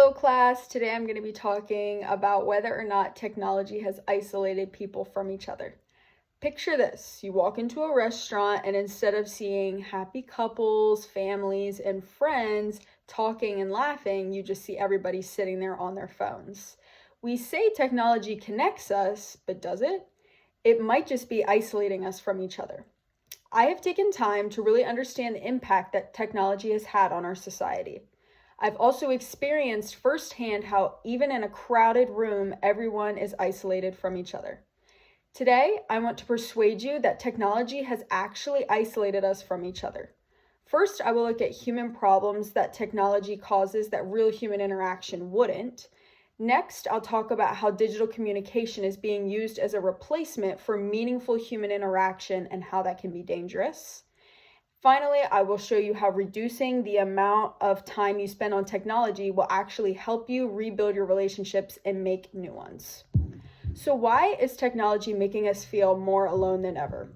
Hello class, today I'm going to be talking about whether or not technology has isolated people from each other. Picture this, you walk into a restaurant and instead of seeing happy couples, families, and friends talking and laughing, you just see everybody sitting there on their phones. We say technology connects us, but does it? It might just be isolating us from each other. I have taken time to really understand the impact that technology has had on our society. I've also experienced firsthand how even in a crowded room, everyone is isolated from each other. Today, I want to persuade you that technology has actually isolated us from each other. First, I will look at human problems that technology causes that real human interaction wouldn't. Next, I'll talk about how digital communication is being used as a replacement for meaningful human interaction and how that can be dangerous. Finally, I will show you how reducing the amount of time you spend on technology will actually help you rebuild your relationships and make new ones. So why is technology making us feel more alone than ever?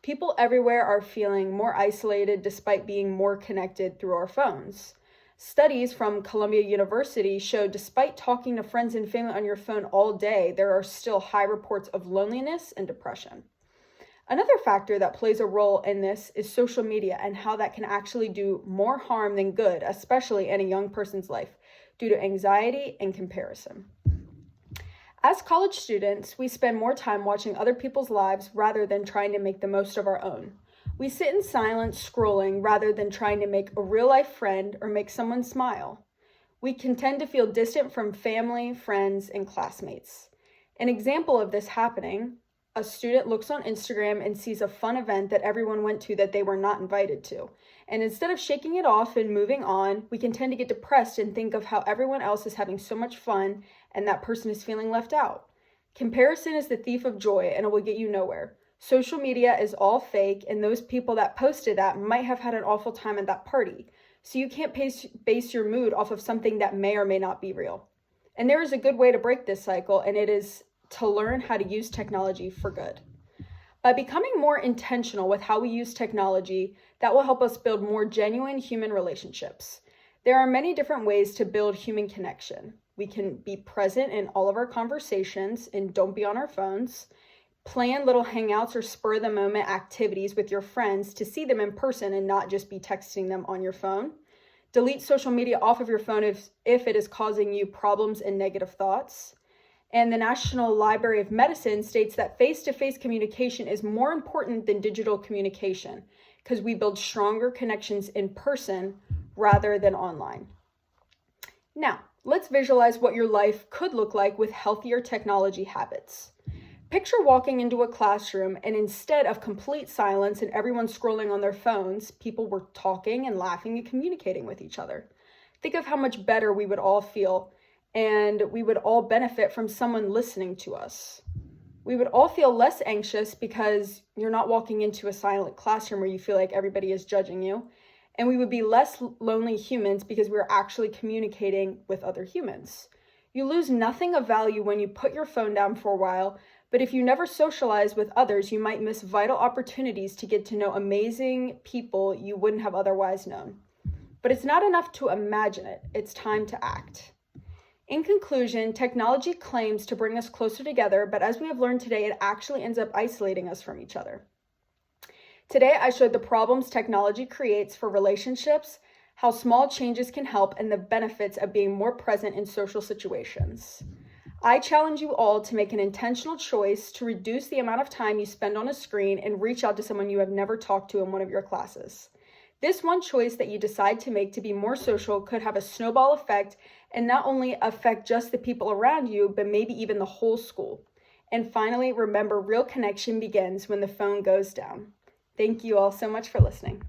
People everywhere are feeling more isolated despite being more connected through our phones. Studies from Columbia University show despite talking to friends and family on your phone all day, there are still high reports of loneliness and depression. Another factor that plays a role in this is social media and how that can actually do more harm than good, especially in a young person's life, due to anxiety and comparison. As college students, we spend more time watching other people's lives rather than trying to make the most of our own. We sit in silence scrolling rather than trying to make a real-life friend or make someone smile. We can tend to feel distant from family, friends, and classmates. An example of this happening: a student looks on Instagram and sees a fun event that everyone went to that they were not invited to. And instead of shaking it off and moving on, we can tend to get depressed and think of how everyone else is having so much fun and that person is feeling left out. Comparison is the thief of joy and it will get you nowhere. Social media is all fake, and those people that posted that might have had an awful time at that party. So you can't base your mood off of something that may or may not be real. And there is a good way to break this cycle, and it is to learn how to use technology for good. By becoming more intentional with how we use technology, that will help us build more genuine human relationships. There are many different ways to build human connection. We can be present in all of our conversations and don't be on our phones. Plan little hangouts or spur-of-the-moment activities with your friends to see them in person and not just be texting them on your phone. Delete social media off of your phone if it is causing you problems and negative thoughts. And the National Library of Medicine states that face-to-face communication is more important than digital communication because we build stronger connections in person rather than online. Now, let's visualize what your life could look like with healthier technology habits. Picture walking into a classroom and instead of complete silence and everyone scrolling on their phones, people were talking and laughing and communicating with each other. Think of how much better we would all feel, and we would all benefit from someone listening to us. We would all feel less anxious because you're not walking into a silent classroom where you feel like everybody is judging you. And we would be less lonely humans because we're actually communicating with other humans. You lose nothing of value when you put your phone down for a while, but if you never socialize with others, you might miss vital opportunities to get to know amazing people you wouldn't have otherwise known. But it's not enough to imagine it, it's time to act. In conclusion, technology claims to bring us closer together, but as we have learned today, it actually ends up isolating us from each other. Today, I showed the problems technology creates for relationships, how small changes can help, and the benefits of being more present in social situations. I challenge you all to make an intentional choice to reduce the amount of time you spend on a screen and reach out to someone you have never talked to in one of your classes. This one choice that you decide to make to be more social could have a snowball effect and not only affect just the people around you, but maybe even the whole school. And finally, remember, real connection begins when the phone goes down. Thank you all so much for listening.